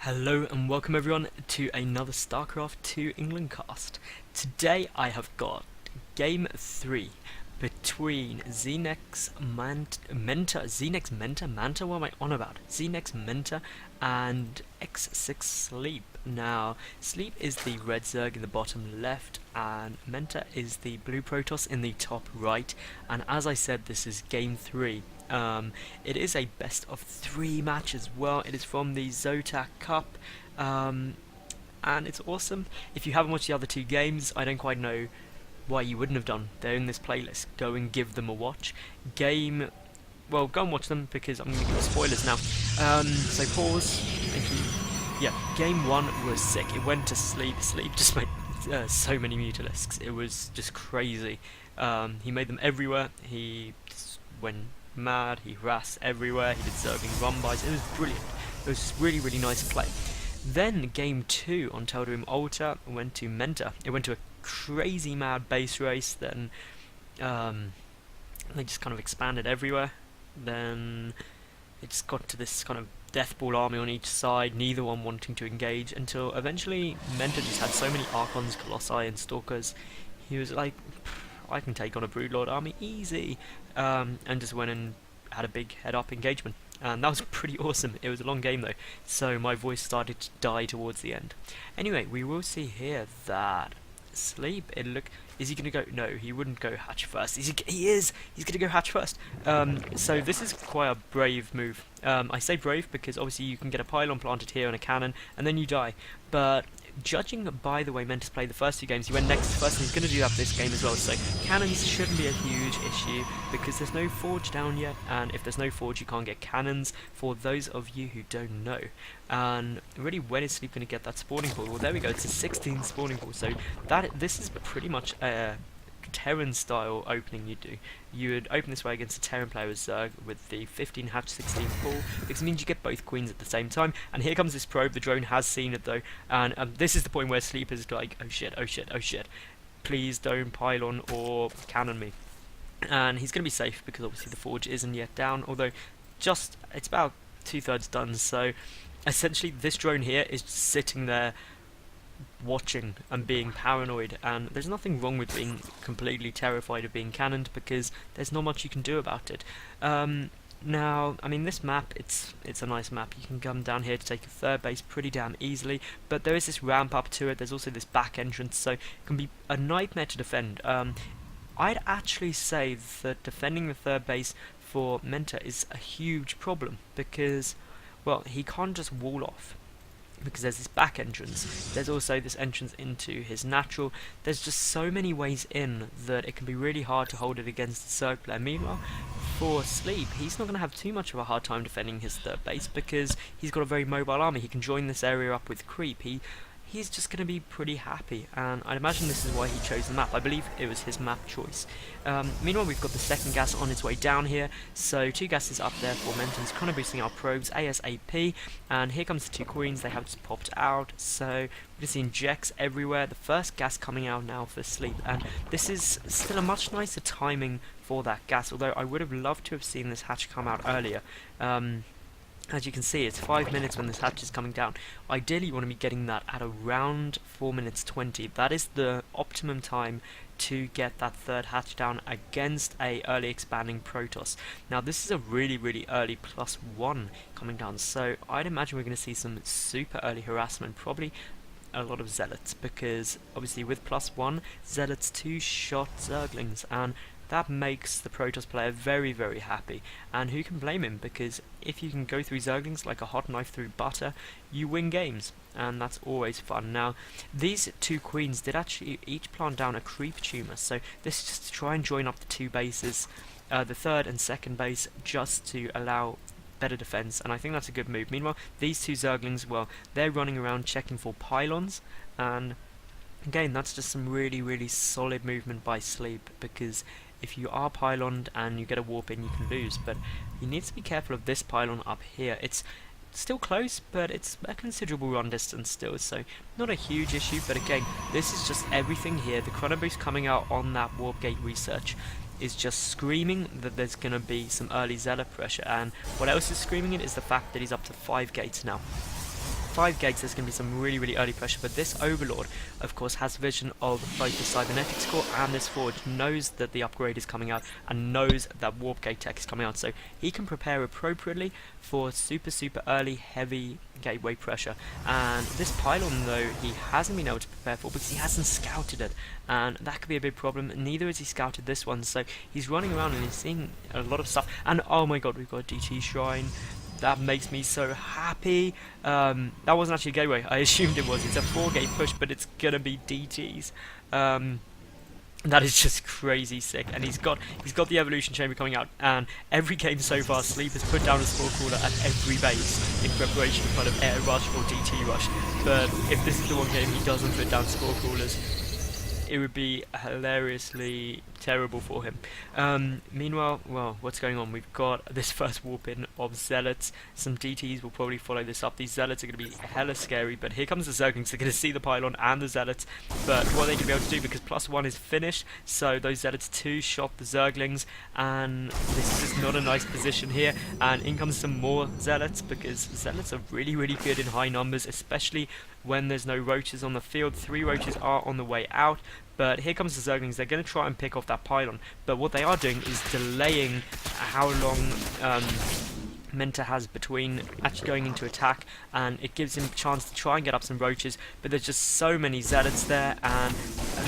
Hello and welcome everyone to another StarCraft 2 England cast. Today I have got Game 3 between ZeNEXmenta, what am I on about? ZeNEXmenta and xSixSleep. Now, Sleep is the red Zerg in the bottom left and Menta is the blue Protoss in the top right, and as I said, this is Game 3. It is a best of 3 match as well. It is from the Zotac Cup, and it's awesome. If you haven't watched the other 2 games, I don't quite know why you wouldn't have done. They're in this playlist. Go and give them a watch. Well, go and watch them because I'm going to give you spoilers now. So pause. Thank you. Yeah, Game 1 was sick. It went to Sleep. Sleep just made so many Mutalisks. It was just crazy. He made them everywhere. He just went mad. He harassed everywhere. He did Zergling run-bys. It was brilliant. It was really, really nice to play. Then Game 2 on Teldorim Altar went to Menta. It went to a crazy mad base race. Then they just kind of expanded everywhere. Then it just got to this kind of deathball army on each side, neither one wanting to engage, until eventually Menta just had so many Archons, Colossi and Stalkers, he was like, I can take on a Broodlord army easy, and just went and had a big head-up engagement. And that was pretty awesome. It was a long game though, so my voice started to die towards the end. Anyway, we will see here that Sleep, is he going to go? No, he wouldn't go hatch first. He is! He's going to go hatch first. So this is quite a brave move. I say brave because obviously you can get a pylon planted here and a cannon, and then you die. But judging by the way Mentis played the first 2 games, he went next first, and he's going to do that this game as well. So cannons shouldn't be a huge issue because there's no forge down yet, and if there's no forge you can't get cannons, for those of you who don't know. And really, when is Sleep going to get that spawning pool? Well, there we go, it's a 16 spawning pool, so this is pretty much a Terran style opening you do. You would open this way against a Terran player with Zerg with the 15 hatch 16 pool, because it means you get both queens at the same time. And here comes this probe. The drone has seen it though, and this is the point where Sleep is like, oh shit, oh shit, oh shit, please don't pylon or cannon me. And he's going to be safe because obviously the forge isn't yet down, although it's about 2/3 done. So essentially this drone here is just sitting there watching and being paranoid, and there's nothing wrong with being completely terrified of being cannoned because there's not much you can do about it. Now, I mean, this map, it's a nice map. You can come down here to take a 3rd base pretty damn easily, but there is this ramp up to it. There's also this back entrance, so it can be a nightmare to defend. I'd actually say that defending the 3rd base for Menta is a huge problem because, well, he can't just wall off, because there's this back entrance. There's also this entrance into his natural. There's just so many ways in that it can be really hard to hold it against the Zerg player. Meanwhile, for Sleep, he's not going to have too much of a hard time defending his 3rd base because he's got a very mobile army. He can join this area up with creep. He's just going to be pretty happy, and I'd imagine this is why he chose the map. I believe it was his map choice. Meanwhile, we've got the 2nd gas on its way down here, so 2 gases up there for Menton's kind of boosting our probes ASAP, and here comes the 2 queens. They have just popped out, so we're just seeing Jex everywhere. The 1st gas coming out now for Sleep, and this is still a much nicer timing for that gas, although I would have loved to have seen this hatch come out earlier. As you can see, it's 5 minutes when this hatch is coming down. Ideally, you want to be getting that at around 4 minutes 20. That is the optimum time to get that 3rd hatch down against a early expanding Protoss. Now, this is a really, really early +1 coming down, so I'd imagine we're going to see some super early harassment, probably a lot of Zealots, because obviously with +1, Zealots 2-shot Zerglings, and that makes the Protoss player very, very happy. And who can blame him, because if you can go through Zerglings like a hot knife through butter, you win games, and that's always fun. Now, these 2 queens did actually each plant down a creep tumor, so this is just to try and join up the 2 bases, the 3rd and 2nd base, just to allow better defense, and I think that's a good move. Meanwhile, these 2 Zerglings, well, they're running around checking for pylons, and again, that's just some really, really solid movement by Sleep, because if you are pyloned and you get a warp in, you can lose, but he needs to be careful of this pylon up here. It's still close, but it's a considerable run distance still, so not a huge issue. But again, this is just everything here. The chrono boost coming out on that warp gate research is just screaming that there's going to be some early Zealot pressure, and what else is screaming it is the fact that he's up to 5 gates now. 5 gates, there's going to be some really early pressure, but this Overlord, of course, has vision of both the Cybernetics core and this Forge, knows that the upgrade is coming out, and knows that Warp Gate tech is coming out, so he can prepare appropriately for super early, heavy gateway pressure. And this pylon, though, he hasn't been able to prepare for because he hasn't scouted it, and that could be a big problem. Neither has he scouted this one, so he's running around and he's seeing a lot of stuff. And oh my god, we've got a DT Shrine. That makes me so happy. That wasn't actually a gateway. I assumed it was. It's a 4-gate push, but it's gonna be DTs. That is just crazy sick. And he's got the evolution chamber coming out. And every game so far, Sleep has put down a spore cooler at every base in preparation for kind of air rush or DT rush. But if this is the one game he doesn't put down spore coolers, it would be hilariously terrible for him. Meanwhile, well, what's going on? We've got this first warp in of Zealots. Some DTs will probably follow this up. These Zealots are going to be hella scary, but here comes the Zerglings. They're going to see the pylon and the Zealots, but what are they going to be able to do? Because +1 is finished, so those Zealots 2-shot the Zerglings, and this is just not a nice position here. And in comes some more Zealots, because Zealots are really good in high numbers, especially when there's no roaches on the field. 3 roaches are on the way out, but here comes the Zerglings. They're going to try and pick off that pylon, but what they are doing is delaying how long Menta has between actually going into attack, and it gives him a chance to try and get up some roaches, but there's just so many Zealots there, and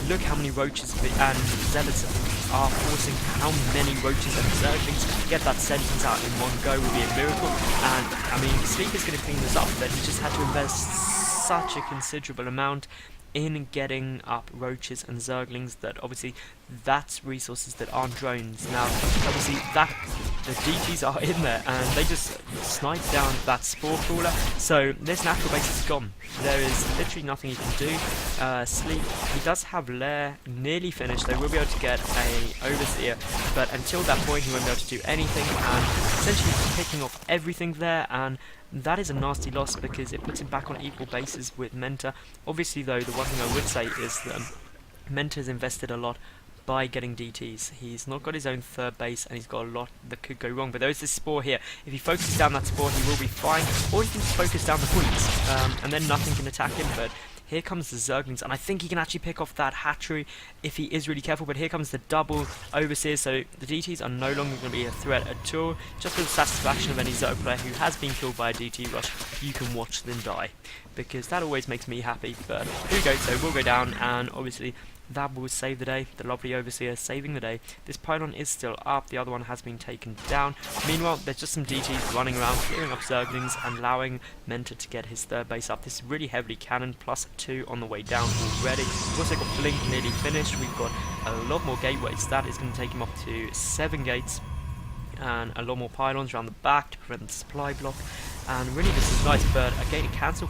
look how many roaches and Zealots are forcing how many roaches and Zerglings. Get that sentence out in one go would be a miracle. And I mean, Sleep is going to clean this up, but he just had to invest such a considerable amount in getting up roaches and Zerglings that obviously that's resources that aren't drones. Now obviously that the DTs are in there and they just snipe down that spore cooler, so this natural base is gone. There is literally nothing he can do. Sleep, he does have Lair nearly finished. They will be able to get a Overseer, but until that point he won't be able to do anything, and essentially he's picking off everything there, and that is a nasty loss because it puts him back on equal bases with Menta. Obviously though, the one thing I would say is that Menta has invested a lot by getting DTs. He's not got his own third base and he's got a lot that could go wrong, but there is this spore here. If he focuses down that spore he will be fine, or he can just focus down the queens, and then nothing can attack him. But here comes the Zerglings, and I think he can actually pick off that hatchery if he is really careful. But here comes the double Overseer, so the DTs are no longer going to be a threat at all. Just for the satisfaction of any Zotac player who has been killed by a DT rush, you can watch them die, because that always makes me happy. But here we go, so we'll go down, and obviously that will save the day. The lovely Overseer saving the day. This pylon is still up, the other one has been taken down. Meanwhile, there's just some DTs running around, clearing up Zerglings and allowing Menta to get his third base up. This is really heavily cannon, +2 on the way down already. We've also got Blink nearly finished. We've got a lot more gateways. That is going to take him up to 7 gates. And a lot more pylons around the back to prevent the supply block. And really this is nice, but a gate cancel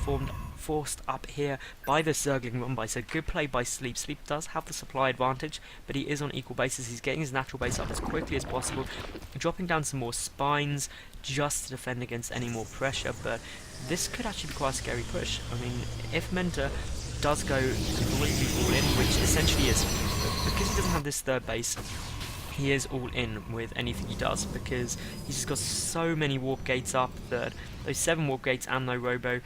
forced up here by the Zergling run by, so good play by Sleep. Sleep does have the supply advantage, but he is on equal bases. He's getting his natural base up as quickly as possible, dropping down some more spines just to defend against any more pressure, but this could actually be quite a scary push. I mean, if Menta does go completely all in, which essentially is, because he doesn't have this third base, he is all in with anything he does, because he's just got so many warp gates up that those 7 warp gates and no robo,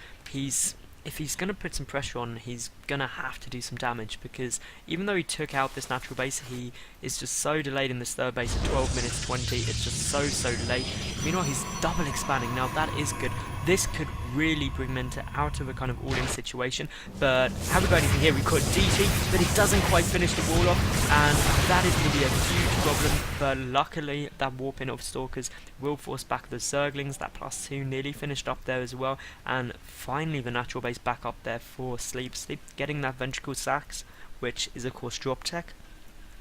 if he's going to put some pressure on, he's going to have to do some damage, because even though he took out this natural base, he is just so delayed in this third base at 12 minutes 20, it's just so late. Meanwhile, he's double expanding. Now that is good. This could really bring Menta out of a kind of all-in situation, but haven't got anything here. We've got DT, but he doesn't quite finish the wall off, and that is going to be a huge problem, but luckily that warp in of Stalkers will force back the Zerglings. That +2 nearly finished up there as well, and finally the natural base back up there for Sleep. Sleep getting that ventricle sacks, which is of course drop tech,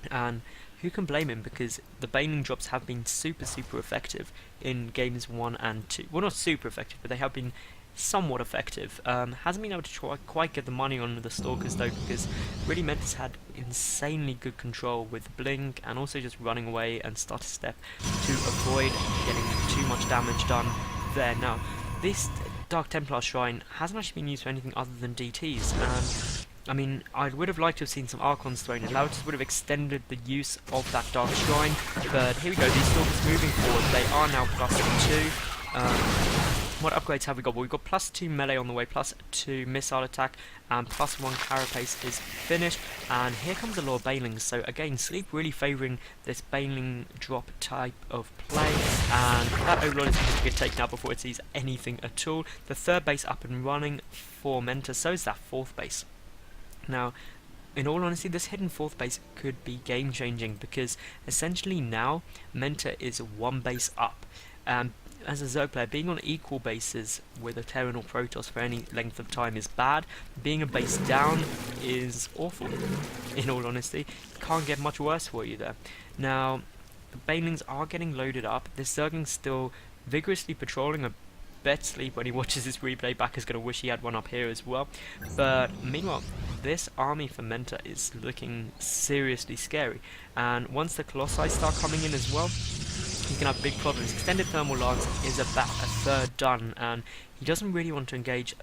and who can blame him, because the Baning drops have been super effective in games 1 and 2. Well, not super effective, but they have been somewhat effective. Hasn't been able to quite get the money on the Stalkers though, because really Menta's had insanely good control with Blink and also just running away and stutter step to avoid getting too much damage done there. Now, this Dark Templar Shrine hasn't actually been used for anything other than DTs. I mean, I would have liked to have seen some Archons thrown in. That would have extended the use of that Dark Shrine. But here we go, these Stalkers moving forward. They are now +2. what upgrades have we got? Well, we've got +2 melee on the way, +2 missile attack, and +1 carapace is finished. And here comes a lot of banelings. So again, Sleep really favouring this baneling drop type of play. And that Overlord is going to get taken out before it sees anything at all. The 3rd base up and running for Menta, so is that 4th base. Now, in all honesty, this hidden 4th base could be game changing, because essentially now Menta is 1 base up. As a Zerg player, being on equal bases with a Terran or Protoss for any length of time is bad. Being a base down is awful, in all honesty. Can't get much worse for you there. Now, the banelings are getting loaded up. This Zergling's still vigorously patrolling. I bet Sleep, when he watches this replay back, is going to wish he had one up here as well. But meanwhile, this army for Menta is looking seriously scary. And once the Colossi start coming in as well, he can have big problems. Extended Thermal Lance is about a 1/3 done, and he doesn't really want to engage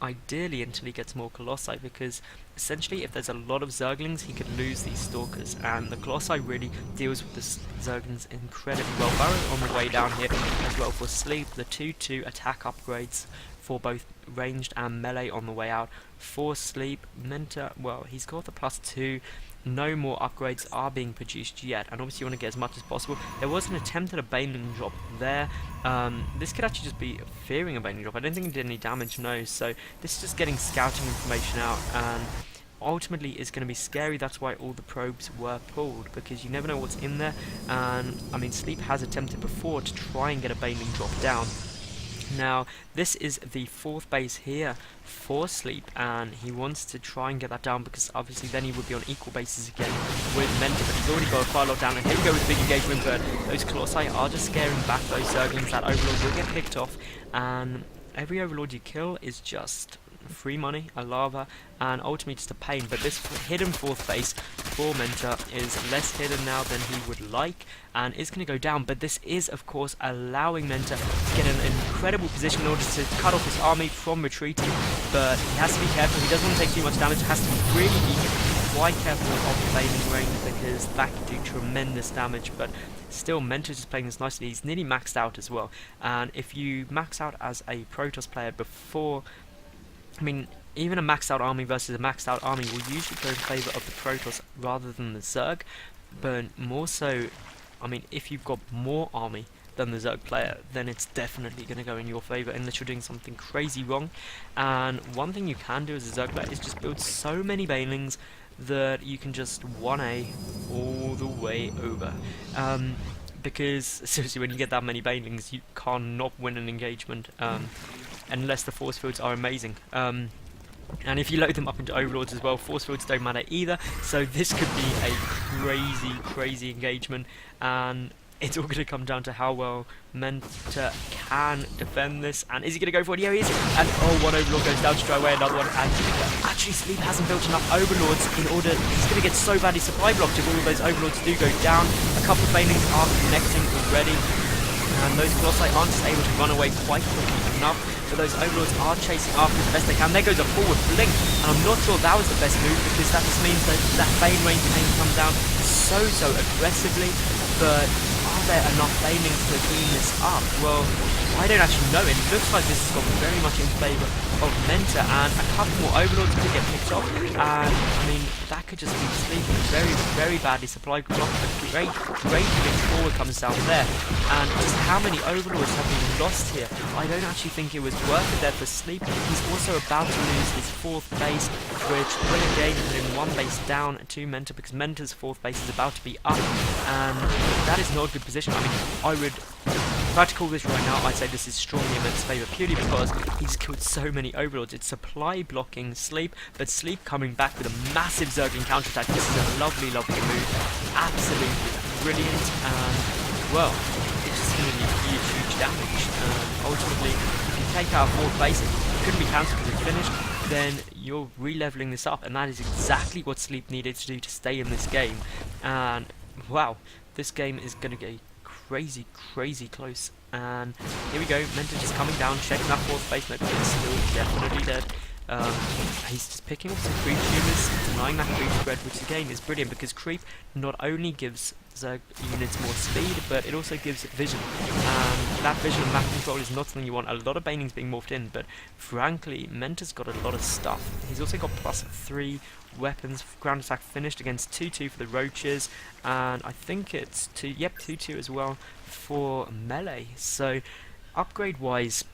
ideally until he gets more Colossi, because essentially if there's a lot of Zerglings, he could lose these Stalkers, and the Colossi really deals with the Zerglings incredibly well. Barrow on the way down here as well for Sleep. The 2/2 attack upgrades for both ranged and melee on the way out for Sleep. Menta, well, he's got the +2. No more upgrades are being produced yet, and obviously you want to get as much as possible. There was an attempt at a baneling drop there. This could actually just be fearing a baneling drop. I don't think it did any damage, no, so this is just getting scouting information out, and ultimately is going to be scary. That's why all the probes were pulled, because you never know what's in there. And I mean, Sleep has attempted before to try and get a baneling drop down. Now, this is the 4th base here for Sleep, and he wants to try and get that down, because obviously then he would be on equal bases again with Menta, but he's already got a fire lot down, and here we go with big engagement, but those Colossi are just scaring back those Zerglings. That Overlord will get picked off, and every Overlord you kill is just free money, a lava, and ultimately just a pain. But this hidden 4th base for Menta is less hidden now than he would like, and is going to go down. But this is, of course, allowing Menta to get an incredible position in order to cut off his army from retreating. But he has to be careful. He doesn't want to take too much damage. He has to really be quite careful of the baneling range, because that can do tremendous damage. But still, Menta's just playing this nicely. He's nearly maxed out as well, and if you max out as a Protoss player before, I mean, even a maxed out army versus a maxed out army will usually go in favour of the Protoss rather than the Zerg, but more so, I mean, if you've got more army than the Zerg player, then it's definitely going to go in your favour unless you're doing something crazy wrong. And one thing you can do as a Zerg player is just build so many banelings that you can just 1A all the way over. Because seriously, when you get that many banelings, you can't not win an engagement, unless the force fields are amazing. And if you load them up into Overlords as well, force fields don't matter either, so this could be a crazy engagement, and it's all going to come down to how well Menta can defend this. And is he going to go for it? Yeah, he is. And oh, one Overlord goes down to try away another one. And actually, Sleep hasn't built enough Overlords in order. He's going to get so badly supply blocked if all of those Overlords do go down. A couple of banelings are connecting already, and those Colossi aren't just able to run away quite quickly enough. But those Overlords are chasing after the best they can. There goes a forward blink, and I'm not sure that was the best move, because that just means that that Bane range can come down so aggressively. But are there enough banelings to clean this up? Well, I don't actually know. It looks like this has gone very much in favour of Menta, and a couple more Overlords could get picked off, and I mean, that could just be Sleeping very badly supplied block. A great blink forward comes down there, and just how many Overlords have been lost here? I don't actually think it was worth it there for Sleep. He's also about to lose his 4th base, which will again put him 1 base down to Menta, because Menta's 4th base is about to be up, and that is not a good position. I mean, I would, if I had to call this right now, I'd say this is strongly in Menta's favour, purely because he's killed so many Overlords. It's supply blocking Sleep, but Sleep coming back with a massive Zergling counterattack. This is a lovely move, absolutely brilliant, and well, it's just going to do huge damage. Ultimately, if you take out 4th base, it couldn't be cancelled because it's finished, then you're re-leveling this up, and that is exactly what Sleep needed to do to stay in this game. And wow, this game is going to get crazy close. And here we go, Menta just coming down, checking that 4th base, maybe it's still definitely dead. He's just picking up some creep tumors, denying that creep spread, which again is brilliant, because creep not only gives Zerg units more speed, but it also gives vision. And that vision and map control is not something you want. A lot of Baning's being morphed in, but frankly, Menta's got a lot of stuff. He's also got +3 weapons, ground attack finished against 2-2 for the roaches, and I think it's 2-2 as well for melee. So upgrade wise,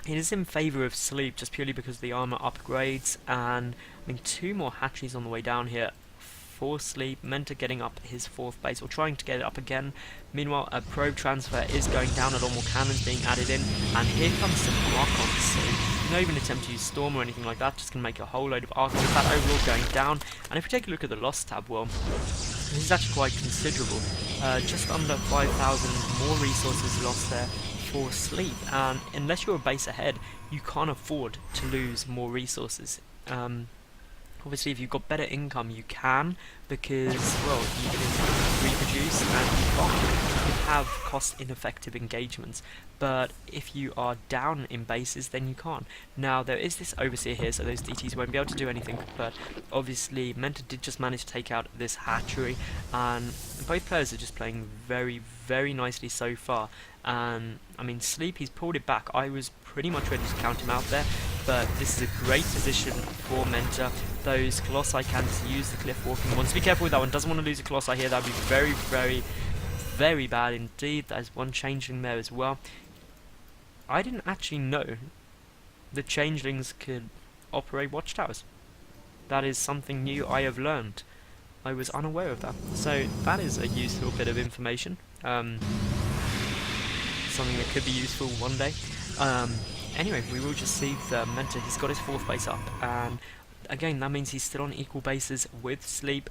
it is in favour of Sleep just purely because of the armour upgrades, and I mean 2 more hatcheries on the way down here for Sleep. Menta getting up his 4th base, or trying to get it up again. Meanwhile, a probe transfer is going down, a lot more cannons being added in, and here comes some Archons. So no even attempt to use Storm or anything like that, just going to make a whole load of Archons. That overall going down, and if we take a look at the loss tab, well, this is actually quite considerable. Just under 5,000 more resources lost there for Sleep, and unless you're a base ahead, you can't afford to lose more resources. Obviously, if you've got better income, you can, because, well, you can reproduce and you have cost-ineffective engagements. But if you are down in bases, then you can't. Now, there is this Overseer here, so those DTs won't be able to do anything, but obviously, Menta did just manage to take out this hatchery, and both players are just playing very, very nicely so far. And I mean, Sleep, he's pulled it back. I was pretty much ready to count him out there, but this is a great position for Menta. Those Colossi can use the cliff walking ones. Be careful with that one. Doesn't want to lose a Colossi here. That would be very, very, very bad indeed. There's one changeling there as well. I didn't actually know the changelings could operate watchtowers. That is something new I have learned. I was unaware of that. So that is a useful bit of information. Something that could be useful one day. Anyway, we will just see the Menta. He's got his 4th base up, and again, that means he's still on equal bases with Sleep.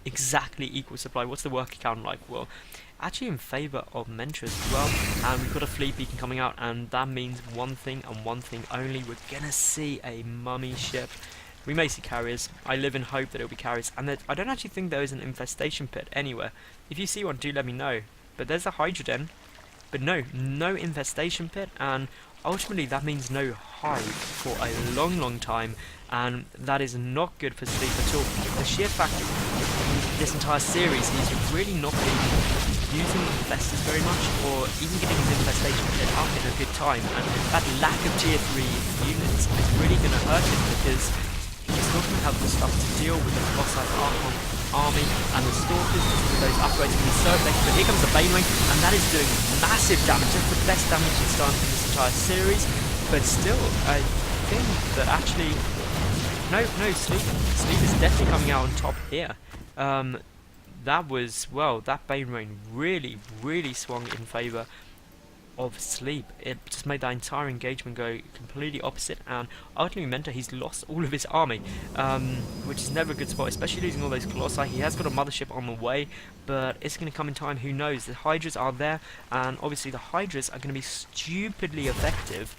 Exactly equal supply. What's the worker count like? Well, actually in favour of Menta as well, and we've got a fleet beacon coming out, and that means one thing and one thing only. We're gonna see a mummy ship. We may see carriers. I live in hope that it'll be carriers, and I don't actually think there is an infestation pit anywhere. If you see one, do let me know. But there's a Hydroden. But no infestation pit, and ultimately that means no hive for a long, long time, and that is not good for Sleep at all. The sheer fact that this entire series he's really not been using infestors very much, or even getting his infestation pit up in a good time, and that lack of tier 3 units is really going to hurt him, because he's not going to have the stuff to deal with the Colossi Archon army and the Stalkers with those upgrades can be so effective. But here comes the Bane Ring, and that is doing massive damage. That's the best damage it's done in this entire series. But still, I think that actually, no, Sleep is definitely coming out on top here. That was, well, that Bane Ring really, really swung in favour of Sleep. It just made that entire engagement go completely opposite, and ultimately Menta, he's lost all of his army, which is never a good spot, especially losing all those Colossi. He has got a mothership on the way, but it's going to come in time, who knows. The Hydras are there, and obviously the Hydras are going to be stupidly effective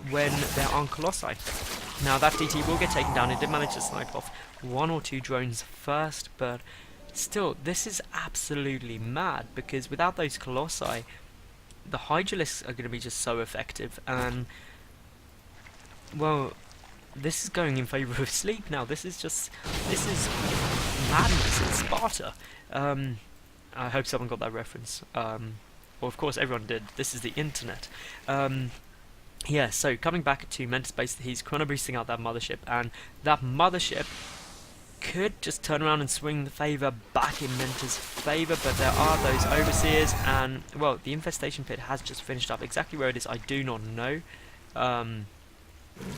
when there aren't Colossi. Now that DT will get taken down. It did manage to snipe off 1 or 2 drones first, but still, this is absolutely mad, because without those Colossi, the Hydralisks are going to be just so effective, and, well, this is going in favour of Sleep now. This is madness. It's Sparta. I hope someone got that reference. Well, of course everyone did. This is the internet. Yeah, so coming back to Menta's base, he's chrono boosting out that mothership, and that mothership could just turn around and swing the favour back in Menta's favour, but there are those Overseers, and, well, the infestation pit has just finished up. Exactly where it is, I do not know. Come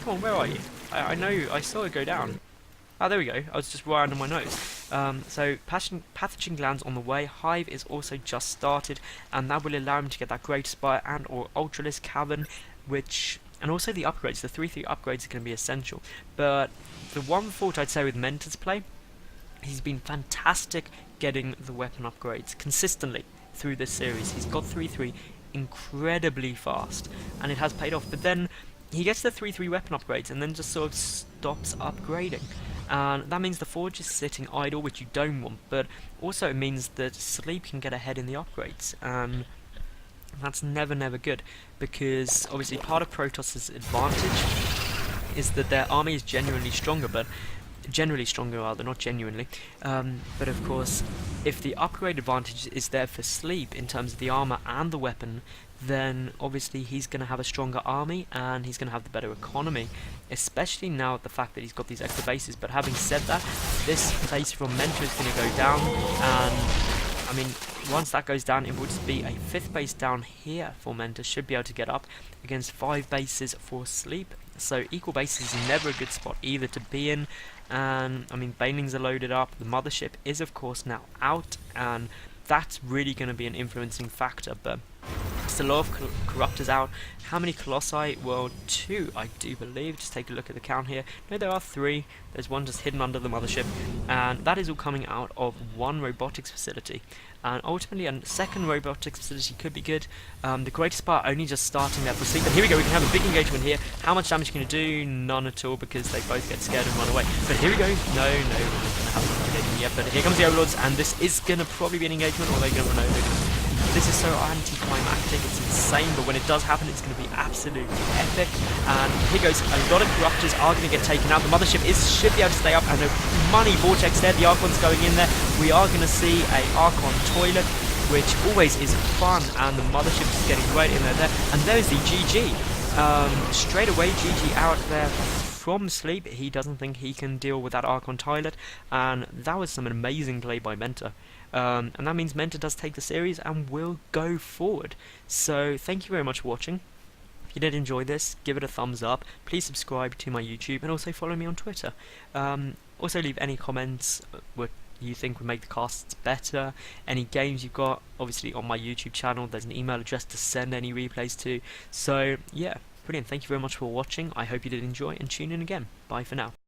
on, where are you? I know, I saw it go down. Oh, there we go. I was just right under my nose. So, pathogen glands on the way. Hive is also just started, and that will allow him to get that Greater Spire and or Ultralisk Cavern, which, and also the upgrades. The 3-3 upgrades are going to be essential. But the one fault I'd say with Menta's play, he's been fantastic getting the weapon upgrades consistently through this series. He's got 3-3 incredibly fast, and it has paid off. But then he gets the 3-3 weapon upgrades and then just sort of stops upgrading. And that means the Forge is sitting idle, which you don't want, but also it means that Sleep can get ahead in the upgrades. And that's never good, because obviously part of Protoss's advantage is that their army is genuinely stronger, but generally stronger rather, not genuinely. But of course, if the upgrade advantage is there for Sleep in terms of the armor and the weapon, then obviously he's going to have a stronger army and he's going to have the better economy, especially now at the fact that he's got these extra bases. But having said that, this base from Menta is going to go down, and I mean, once that goes down, it would be a 5th base down here for Menta, should be able to get up against 5 bases for Sleep. So equal bases is never a good spot either to be in. And I mean, banelings are loaded up, the mothership is of course now out, and that's really going to be an influencing factor. But it's a lot of corruptors out. How many colossi? Well, 2 I do believe. Just take a look at the count here. No, there are 3. There's one just hidden under the mothership, and that is all coming out of one robotics facility. And ultimately a second robotics facility could be good. The greatest part only just starting there for Sleep. But here we go, we can have a big engagement here. How much damage can it do? None at all, because they both get scared and run away. But here we go. No, we're not going to have an engagement yet. But here comes the Overlords, and this is going to probably be an engagement, or they're going to run over. This is so anticlimactic, it's insane, but when it does happen, it's going to be absolutely epic. And here goes, a lot of corruptors are going to get taken out. The mothership should be able to stay up, and a money vortex there. The Archon's going in there. We are going to see a Archon toilet, which always is fun, and the mothership is getting right in there. And there's the GG. Straight away, GG out there from Sleep. He doesn't think he can deal with that Archon toilet, and that was some amazing play by Menta. And that means Menta does take the series and will go forward. So thank you very much for watching. If you did enjoy this, give it a thumbs up. Please subscribe to my YouTube and also follow me on Twitter. Also leave any comments what you think would make the casts better. Any games you've got, obviously on my YouTube channel there's an email address to send any replays to. So yeah, brilliant. Thank you very much for watching. I hope you did enjoy, and tune in again. Bye for now.